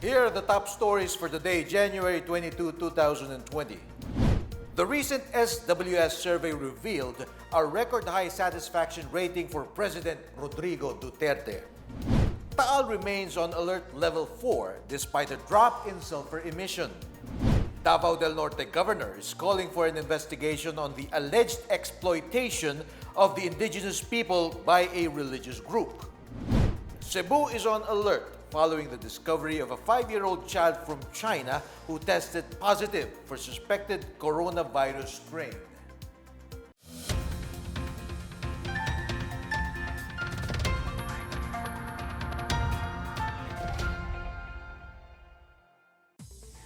Here are the top stories for today, January 22, 2020. The recent SWS survey revealed a record-high satisfaction rating for President Rodrigo Duterte. Taal remains on alert level 4 despite a drop in sulfur emission. Davao del Norte governor is calling for an investigation on the alleged exploitation of the indigenous people by a religious group. Cebu is on alert following the discovery of a 5-year-old child from China who tested positive for suspected coronavirus strain.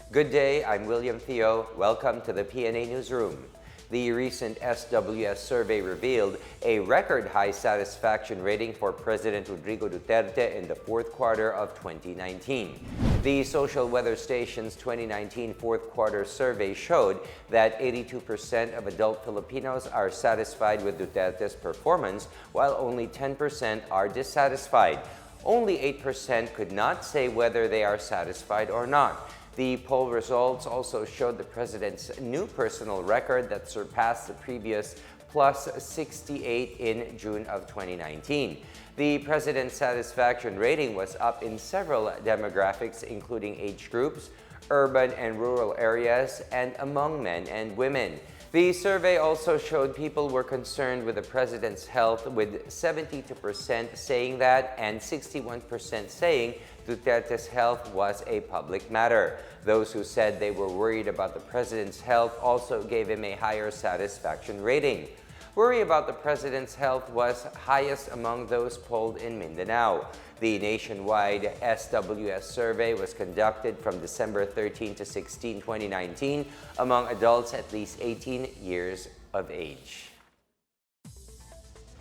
Good day, I'm William Theo. Welcome to the PNA Newsroom. The recent SWS survey revealed a record-high satisfaction rating for President Rodrigo Duterte in the fourth quarter of 2019. The Social Weather Station's 2019 fourth quarter survey showed that 82% of adult Filipinos are satisfied with Duterte's performance, while only 10% are dissatisfied. Only 8% could not say whether they are satisfied or not. The poll results also showed the president's new personal record that surpassed the previous plus 68 in June of 2019. The president's satisfaction rating was up in several demographics, including age groups, urban and rural areas, and among men and women. The survey also showed people were concerned with the president's health, with 72% saying that and 61% saying Duterte's health was a public matter. Those who said they were worried about the president's health also gave him a higher satisfaction rating. Worry about the president's health was highest among those polled in Mindanao. The nationwide SWS survey was conducted from December 13 to 16, 2019 among adults at least 18 years of age.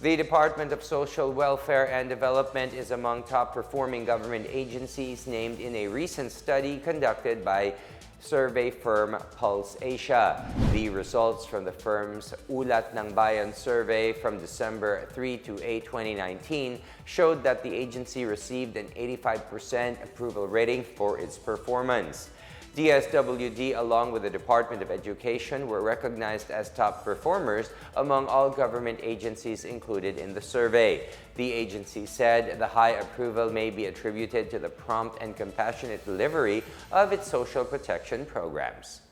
The Department of Social Welfare and Development is among top-performing government agencies named in a recent study conducted by survey firm Pulse Asia. The results from the firm's Ulat ng Bayan survey from December 3 to 8, 2019 showed that the agency received an 85% approval rating for its performance. DSW D, along with the Department of Education, were recognized as top performers among all government agencies included in the survey. The agency said the high approval may be attributed to the prompt and compassionate delivery of its social protection programs.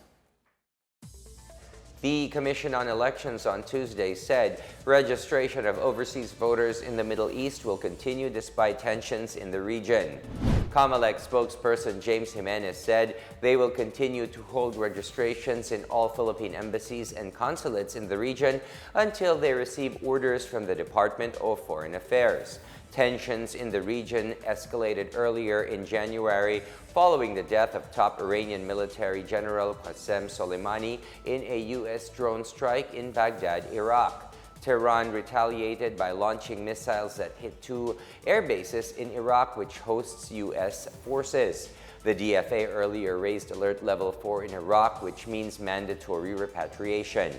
The Commission on Elections on Tuesday said registration of overseas voters in the Middle East will continue despite tensions in the region. Comelec spokesperson James Jimenez said they will continue to hold registrations in all Philippine embassies and consulates in the region until they receive orders from the Department of Foreign Affairs. Tensions in the region escalated earlier in January following the death of top Iranian military general Qasem Soleimani in a U.S. drone strike in Baghdad, Iraq. Tehran retaliated by launching missiles that hit 2 air bases in Iraq, which hosts U.S. forces. The DFA earlier raised alert level 4 in Iraq, which means mandatory repatriation.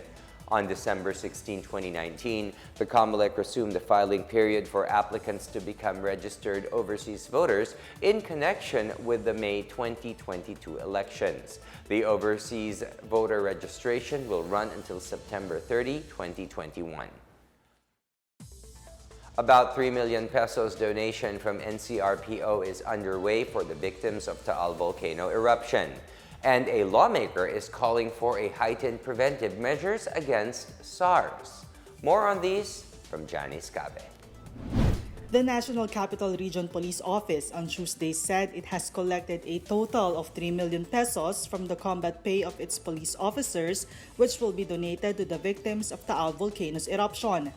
On December 16, 2019, the Comelec resumed the filing period for applicants to become registered overseas voters in connection with the May 2022 elections. The overseas voter registration will run until September 30, 2021. About 3 million pesos donation from NCRPO is underway for the victims of Taal volcano eruption. And a lawmaker is calling for a heightened preventive measures against SARS. More on these from Janice Cabe. The National Capital Region Police Office on Tuesday said it has collected a total of 3 million pesos from the combat pay of its police officers, which will be donated to the victims of Taal volcano's eruption.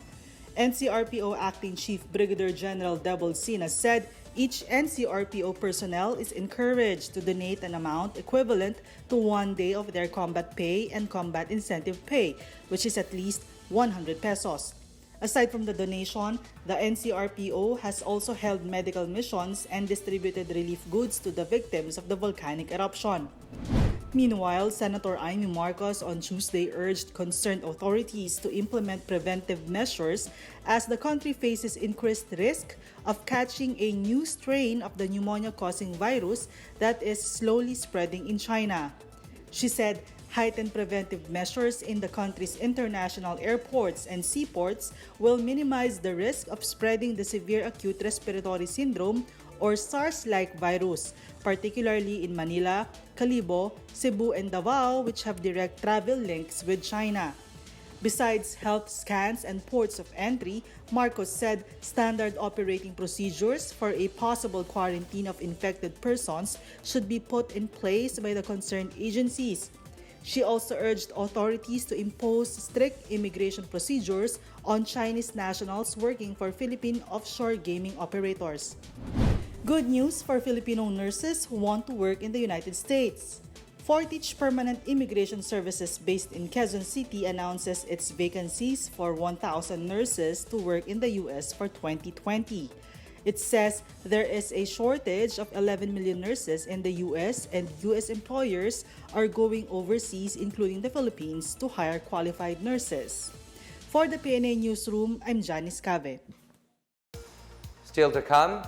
NCRPO Acting Chief Brigadier General Debol Sina said each NCRPO personnel is encouraged to donate an amount equivalent to 1 day of their combat pay and combat incentive pay, which is at least 100 pesos. Aside from the donation, the NCRPO has also held medical missions and distributed relief goods to the victims of the volcanic eruption. Meanwhile, Senator Amy Marcos on Tuesday urged concerned authorities to implement preventive measures as the country faces increased risk of catching a new strain of the pneumonia-causing virus that is slowly spreading in China. She said heightened preventive measures in the country's international airports and seaports will minimize the risk of spreading the severe acute respiratory syndrome or SARS-like virus, particularly in Manila, Calibo, Cebu, and Davao, which have direct travel links with China. Besides health scans and ports of entry, Marcos said standard operating procedures for a possible quarantine of infected persons should be put in place by the concerned agencies. She also urged authorities to impose strict immigration procedures on Chinese nationals working for Philippine offshore gaming operators. Good news for Filipino nurses who want to work in the United States. Fortich Permanent Immigration Services based in Quezon City announces its vacancies for 1,000 nurses to work in the U.S. for 2020. It says there is a shortage of 11 million nurses in the U.S. and U.S. employers are going overseas, including the Philippines, to hire qualified nurses. For the PNA Newsroom, I'm Janice Cave. Still to come,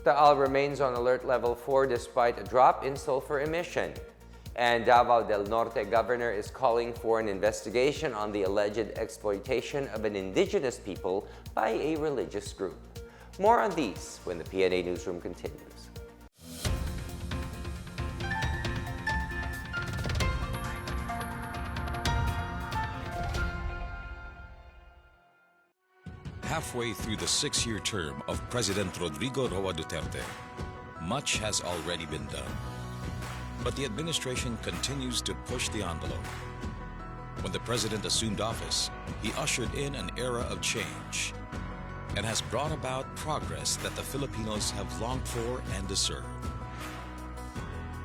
Taal remains on alert level 4 despite a drop in sulfur emission. And Davao del Norte governor is calling for an investigation on the alleged exploitation of an indigenous people by a religious group. More on these when the PNA Newsroom continues. Halfway through the 6-year term of President Rodrigo Duterte, much has already been done. But the administration continues to push the envelope. When the president assumed office, he ushered in an era of change and has brought about progress that the Filipinos have longed for and deserve.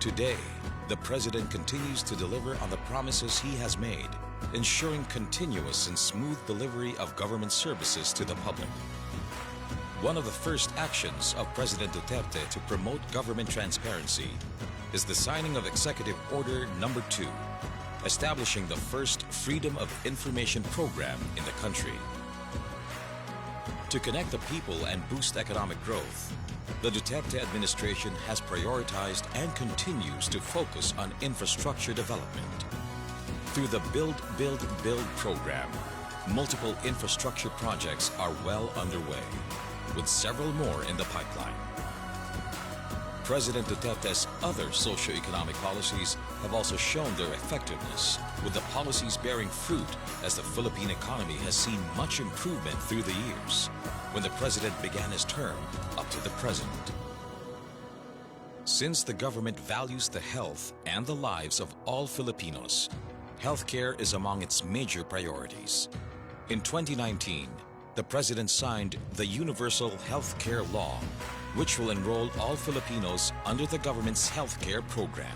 Today, the president continues to deliver on the promises he has made, ensuring continuous and smooth delivery of government services to the public. One of the first actions of President Duterte to promote government transparency is the signing of Executive Order No. 2, establishing the first Freedom of Information program in the country. To connect the people and boost economic growth, the Duterte administration has prioritized and continues to focus on infrastructure development. Through the Build, Build, Build program, multiple infrastructure projects are well underway, with several more in the pipeline. President Duterte's other socio-economic policies have also shown their effectiveness, with the policies bearing fruit as the Philippine economy has seen much improvement through the years, when the president began his term up to the present. Since the government values the health and the lives of all Filipinos, healthcare is among its major priorities. In 2019, the President signed the Universal Healthcare Law, which will enroll all Filipinos under the government's healthcare program.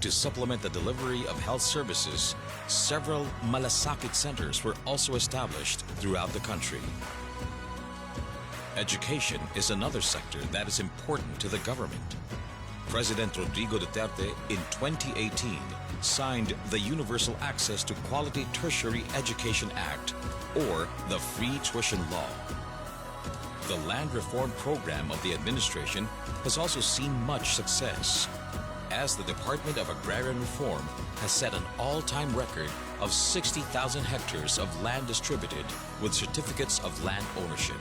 To supplement the delivery of health services, several malasakit centers were also established throughout the country. Education is another sector that is important to the government. President Rodrigo Duterte in 2018 signed the Universal Access to Quality Tertiary Education Act, or the Free Tuition Law. The land reform program of the administration has also seen much success, as the Department of Agrarian Reform has set an all-time record of 60,000 hectares of land distributed with certificates of land ownership.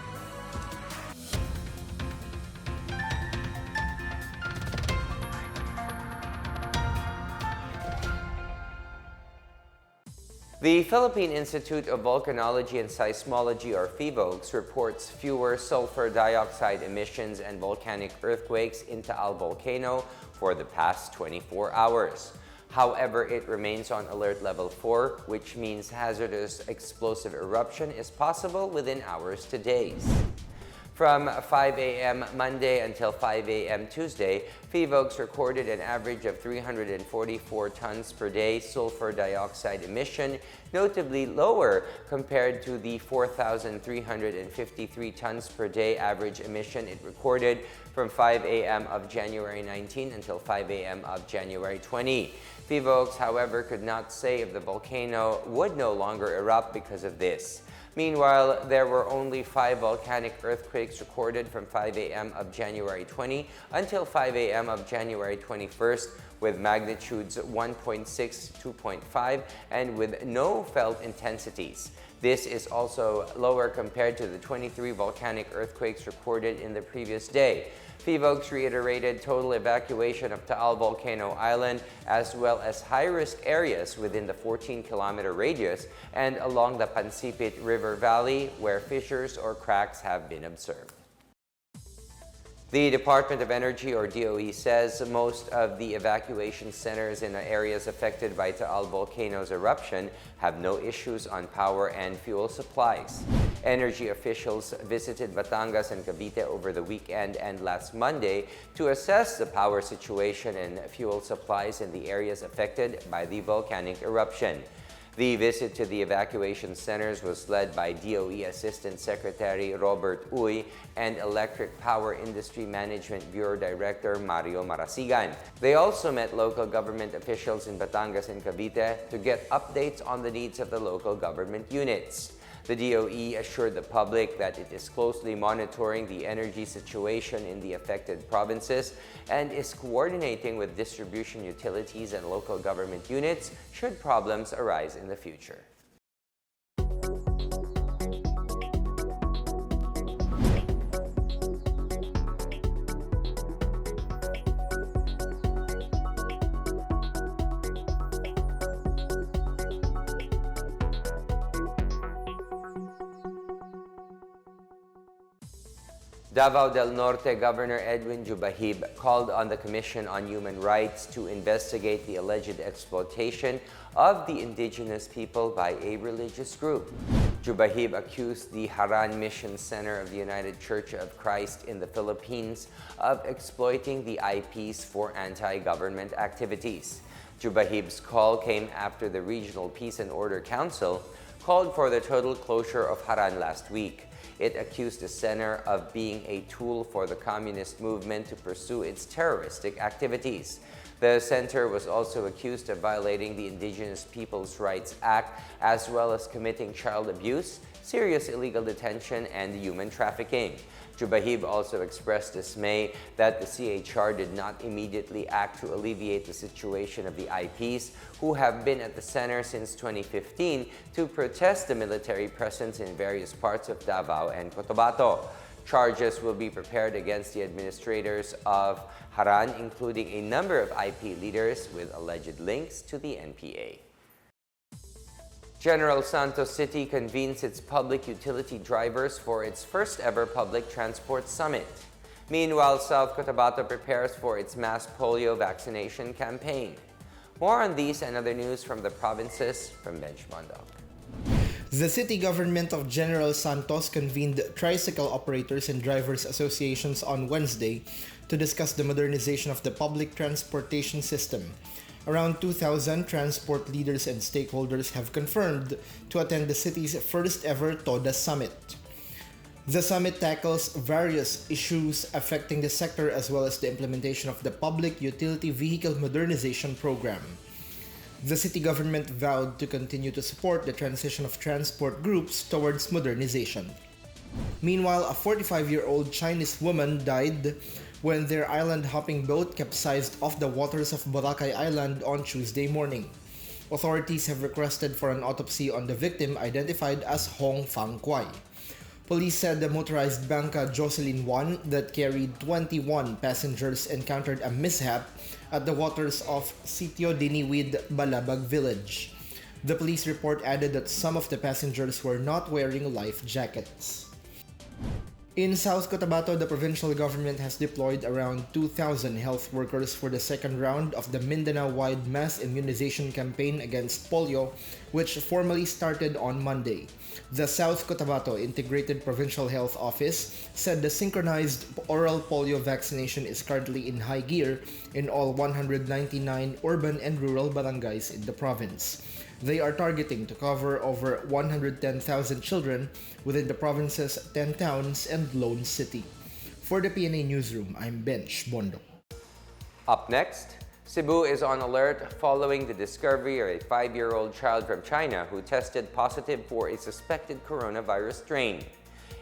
The Philippine Institute of Volcanology and Seismology, or PHIVOLCS, reports fewer sulfur dioxide emissions and volcanic earthquakes in Taal Volcano for the past 24 hours. However, it remains on alert level 4, which means hazardous explosive eruption is possible within hours to days. From 5 a.m. Monday until 5 a.m. Tuesday, PHIVOLCS recorded an average of 344 tons per day sulfur dioxide emission, notably lower compared to the 4,353 tons per day average emission it recorded from 5 a.m. of January 19 until 5 a.m. of January 20. PHIVOLCS, however, could not say if the volcano would no longer erupt because of this. Meanwhile, there were only 5 volcanic earthquakes recorded from 5 a.m. of January 20 until 5 a.m. of January 21st, with magnitudes 1.6, 2.5, and with no felt intensities. This is also lower compared to the 23 volcanic earthquakes recorded in the previous day. PHIVOLCS reiterated total evacuation of Taal Volcano Island, as well as high-risk areas within the 14-kilometer radius and along the Pansipit River Valley, where fissures or cracks have been observed. The Department of Energy, or DOE, says most of the evacuation centers in the areas affected by Taal Volcano's eruption have no issues on power and fuel supplies. Energy officials visited Batangas and Cavite over the weekend and last Monday to assess the power situation and fuel supplies in the areas affected by the volcanic eruption. The visit to the evacuation centers was led by DOE Assistant Secretary Robert Uy and Electric Power Industry Management Bureau Director Mario Marasigan. They also met local government officials in Batangas and Cavite to get updates on the needs of the local government units. The DOE assured the public that it is closely monitoring the energy situation in the affected provinces and is coordinating with distribution utilities and local government units should problems arise in the future. Davao del Norte Governor Edwin Jubahib called on the Commission on Human Rights to investigate the alleged exploitation of the indigenous people by a religious group. Jubahib accused the Haran Mission Center of the United Church of Christ in the Philippines of exploiting the IPs for anti-government activities. Jubahib's call came after the Regional Peace and Order Council called for the total closure of Haran last week. It accused the center of being a tool for the communist movement to pursue its terroristic activities. The center was also accused of violating the Indigenous Peoples' Rights Act, as well as committing child abuse, serious illegal detention, and human trafficking. Jubahib also expressed dismay that the CHR did not immediately act to alleviate the situation of the IPs, who have been at the center since 2015 to protest the military presence in various parts of Davao and Cotabato. Charges will be prepared against the administrators of Haran, including a number of IP leaders with alleged links to the NPA. General Santos City convenes its public utility drivers for its first ever public transport summit. Meanwhile, South Cotabato prepares for its mass polio vaccination campaign. More on these and other news from the provinces from Bench Mondok. The city government of General Santos convened tricycle operators and drivers associations on Wednesday to discuss the modernization of the public transportation system. Around 2,000 transport leaders and stakeholders have confirmed to attend the city's first ever TODA Summit. The summit tackles various issues affecting the sector as well as the implementation of the Public Utility Vehicle Modernization Program. The city government vowed to continue to support the transition of transport groups towards modernization. Meanwhile, a 45-year-old Chinese woman died when their island-hopping boat capsized off the waters of Boracay Island on Tuesday morning. Authorities have requested for an autopsy on the victim, identified as Hong Fang Kwai. Police said the motorized Banca Jocelyn 1 that carried 21 passengers encountered a mishap at the waters of Sitio Diniwid, Balabag Village. The police report added that some of the passengers were not wearing life jackets. In South Cotabato, the provincial government has deployed around 2,000 health workers for the second round of the Mindanao-wide mass immunization campaign against polio, which formally started on Monday. The South Cotabato Integrated Provincial Health Office said the synchronized oral polio vaccination is currently in high gear in all 199 urban and rural barangays in the province. They are targeting to cover over 110,000 children within the province's 10 towns and Lone City. For the PNA Newsroom, I'm Bench Bondo. Up next, Cebu is on alert following the discovery of a 5-year-old child from China who tested positive for a suspected coronavirus strain.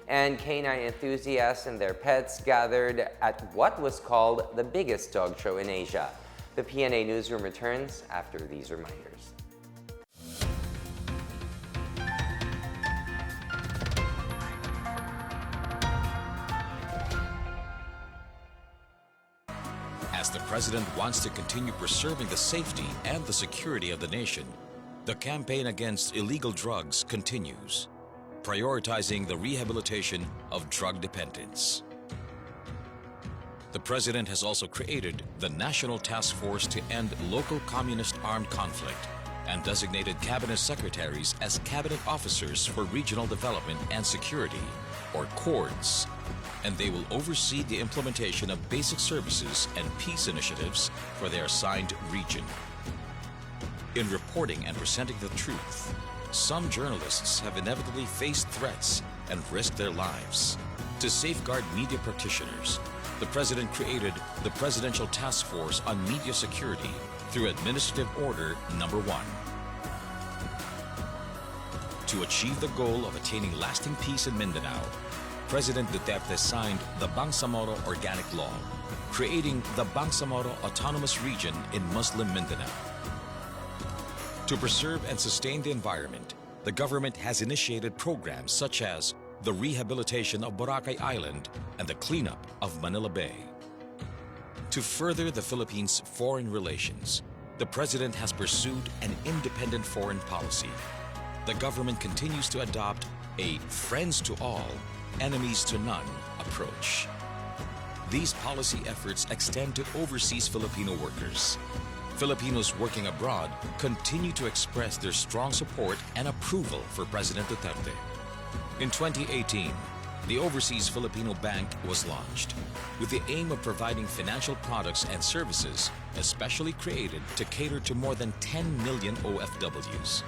And canine enthusiasts and their pets gathered at what was called the biggest dog show in Asia. The PNA Newsroom returns after these reminders. As the president wants to continue preserving the safety and the security of the nation, the campaign against illegal drugs continues, prioritizing the rehabilitation of drug dependents. The president has also created the National Task Force to End Local Communist Armed Conflict and designated cabinet secretaries as cabinet officers for regional development and security, or CORDS, and they will oversee the implementation of basic services and peace initiatives for their assigned region. In reporting and presenting the truth, some journalists have inevitably faced threats and risked their lives. To safeguard media practitioners, the president created the Presidential Task Force on Media Security through Administrative Order Number 1. To achieve the goal of attaining lasting peace in Mindanao, President Duterte signed the Bangsamoro Organic Law, creating the Bangsamoro Autonomous Region in Muslim Mindanao. To preserve and sustain the environment, the government has initiated programs such as the rehabilitation of Boracay Island and the cleanup of Manila Bay. To further the Philippines' foreign relations, the president has pursued an independent foreign policy. The government continues to adopt a friends to all, enemies to none approach. These policy efforts extend to overseas Filipino workers. Filipinos working abroad continue to express their strong support and approval for President Duterte. In 2018, the Overseas Filipino Bank was launched with the aim of providing financial products and services especially created to cater to more than 10 million OFWs.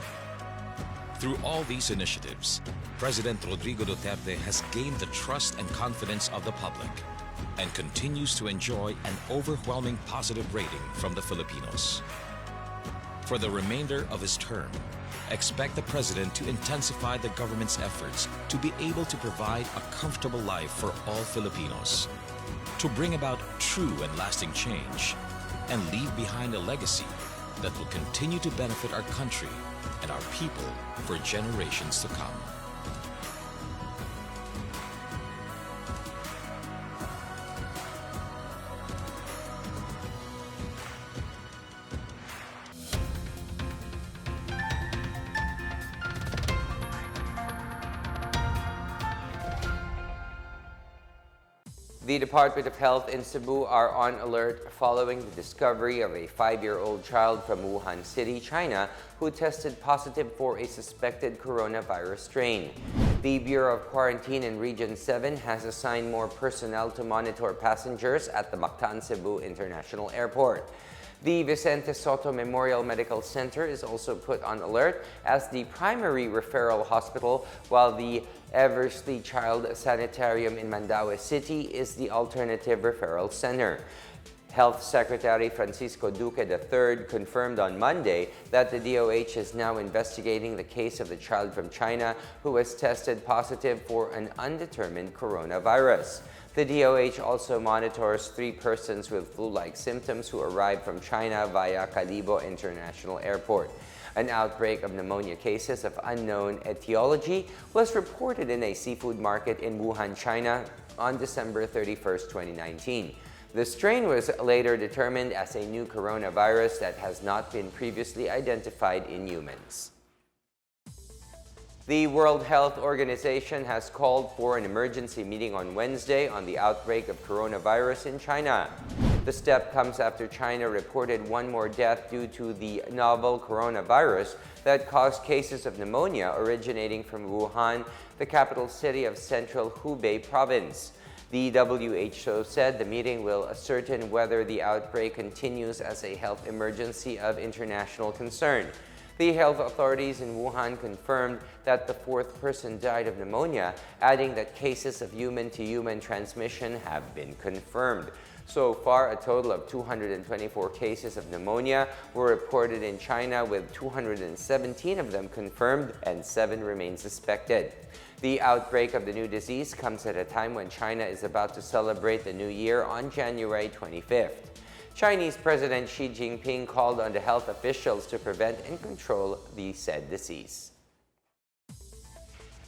Through all these initiatives, President Rodrigo Duterte has gained the trust and confidence of the public and continues to enjoy an overwhelming positive rating from the Filipinos. For the remainder of his term, expect the president to intensify the government's efforts to be able to provide a comfortable life for all Filipinos, to bring about true and lasting change, and leave behind a legacy that will continue to benefit our country and our people for generations to come. The Department of Health in Cebu are on alert following the discovery of a 5-year-old child from Wuhan City, China, who tested positive for a suspected coronavirus strain. The Bureau of Quarantine in Region 7 has assigned more personnel to monitor passengers at the Mactan Cebu International Airport. The Vicente Soto Memorial Medical Center is also put on alert as the primary referral hospital, while the Eversley Child Sanitarium in Mandaue City is the alternative referral center. Health Secretary Francisco Duque III confirmed on Monday that the DOH is now investigating the case of the child from China who was tested positive for an undetermined coronavirus. The DOH also monitors 3 persons with flu-like symptoms who arrived from China via Calibo International Airport. An outbreak of pneumonia cases of unknown etiology was reported in a seafood market in Wuhan, China on December 31, 2019. The strain was later determined as a new coronavirus that has not been previously identified in humans. The World Health Organization has called for an emergency meeting on Wednesday on the outbreak of coronavirus in China. The step comes after China reported one more death due to the novel coronavirus that caused cases of pneumonia originating from Wuhan, the capital city of central Hubei province. The WHO said the meeting will ascertain whether the outbreak continues as a health emergency of international concern. The health authorities in Wuhan confirmed that the fourth person died of pneumonia, adding that cases of human-to-human transmission have been confirmed. So far, a total of 224 cases of pneumonia were reported in China, with 217 of them confirmed and 7 remain suspected. The outbreak of the new disease comes at a time when China is about to celebrate the new year on January 25th. Chinese President Xi Jinping called on the health officials to prevent and control the said disease.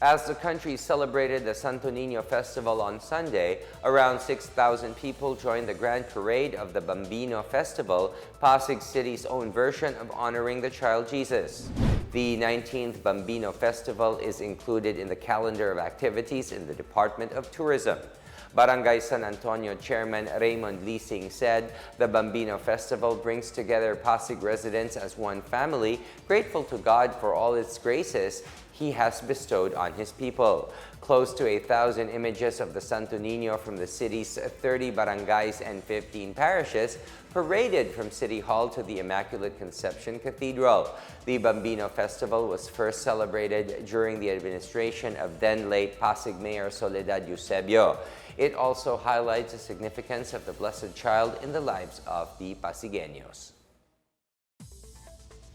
As the country celebrated the Santo Nino festival on Sunday, around 6,000 people joined the grand parade of the Bambino Festival, Pasig City's own version of honoring the child Jesus. The 19th Bambino Festival is included in the calendar of activities in the Department of Tourism. Barangay San Antonio Chairman Raymond Lising said the Bambino Festival brings together Pasig residents as one family, grateful to God for all its graces He has bestowed on His people. Close to 1,000 images of the Santo Nino from the city's 30 barangays and 15 parishes paraded from City Hall to the Immaculate Conception Cathedral. The Bambino Festival was first celebrated during the administration of then-late Pasig Mayor Soledad Eusebio. It also highlights the significance of the Blessed Child in the lives of the Pasigueños.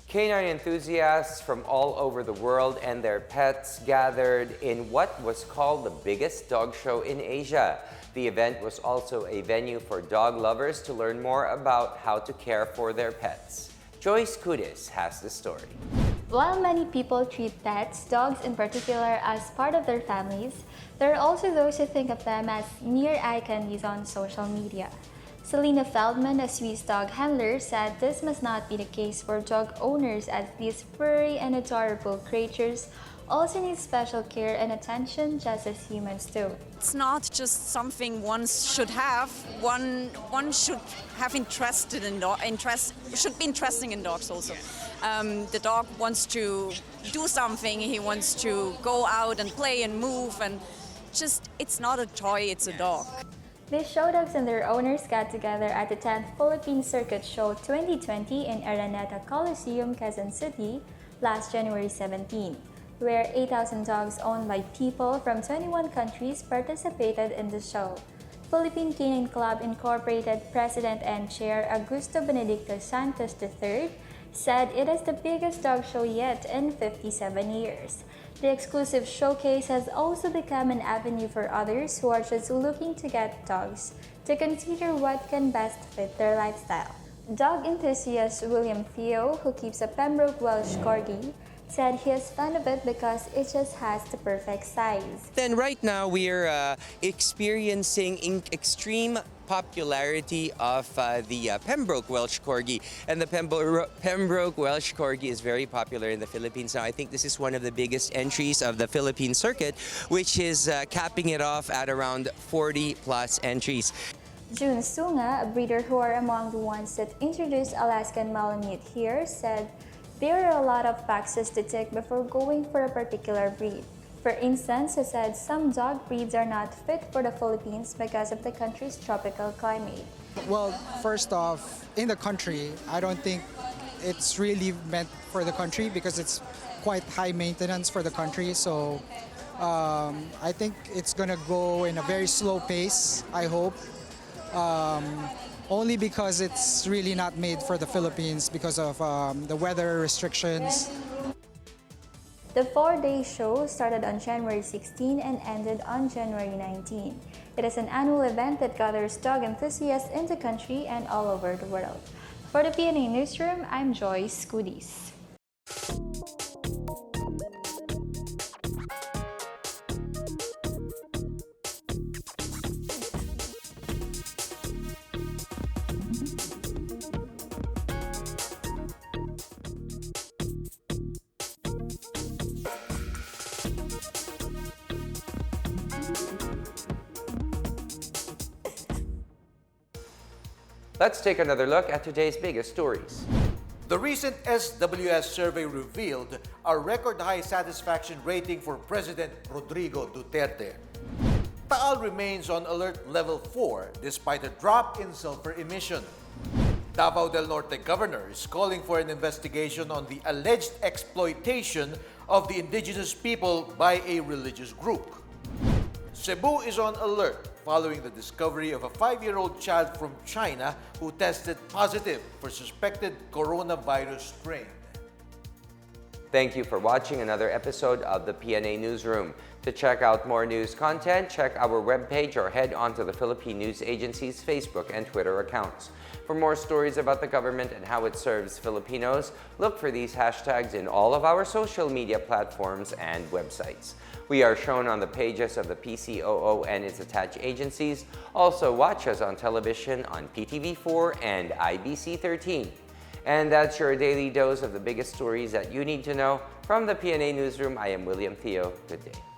Canine enthusiasts from all over the world and their pets gathered in what was called the biggest dog show in Asia. The event was also a venue for dog lovers to learn more about how to care for their pets. Joyce Kudis has the story. While many people treat pets, dogs in particular, as part of their families, there are also those who think of them as mere eye candies on social media. Selena Feldman, a Swiss dog handler, said this must not be the case for dog owners, as these furry and adorable creatures also need special care and attention just as humans do. It's not just something one should have. One should have should be interested in dogs also. The dog wants to do something. He wants to go out and play and move, and it's not a toy. It's a dog. These show dogs and their owners got together at the 10th Philippine Circuit Show 2020 in Araneta Coliseum, Quezon City last January 17, where 8,000 dogs owned by people from 21 countries participated in the show. Philippine Canine Club Incorporated President and Chair Augusto Benedicto Santos III said it is the biggest dog show yet in 57 years. The exclusive showcase has also become an avenue for others who are just looking to get dogs to consider what can best fit their lifestyle. Dog enthusiast William Theo, who keeps a Pembroke Welsh Corgi, said he is fan of it because it just has the perfect size. Then right now we're experiencing extreme popularity of the Pembroke Welsh Corgi, and the Pembroke Welsh Corgi is very popular in the Philippines now. I think this is one of the biggest entries of the Philippine circuit, which is capping it off at around 40 plus entries. June Sunga, a breeder who are among the ones that introduced Alaskan Malamute here, said there are a lot of boxes to tick before going for a particular breed. For instance, he said some dog breeds are not fit for the Philippines because of the country's tropical climate. Well, first off, in the country, I don't think it's really meant for the country because it's quite high maintenance for the country. So I think it's gonna go in a very slow pace, I hope. Only because it's really not made for the Philippines because of the weather restrictions. The 4-day show started on January 16 and ended on January 19. It is an annual event that gathers dog enthusiasts in the country and all over the world. For the PNA Newsroom, I'm Joyce Kudis. Let's take another look at today's biggest stories. The recent SWS survey revealed a record-high satisfaction rating for President Rodrigo Duterte. Taal remains on alert level 4 despite a drop in sulfur emission. Davao del Norte governor is calling for an investigation on the alleged exploitation of the indigenous people by a religious group. Cebu is on alert following the discovery of a 5-year-old child from China who tested positive for suspected coronavirus strain. Thank you for watching another episode of the PNA Newsroom. To check out more news content, check our webpage or head on to the Philippine News Agency's Facebook and Twitter accounts. For more stories about the government and how it serves Filipinos, look for these hashtags in all of our social media platforms and websites. We are shown on the pages of the PCOO and its attached agencies. Also, watch us on television on PTV4 and IBC 13. And that's your daily dose of the biggest stories that you need to know. From the PNA Newsroom, I am William Theo. Good day.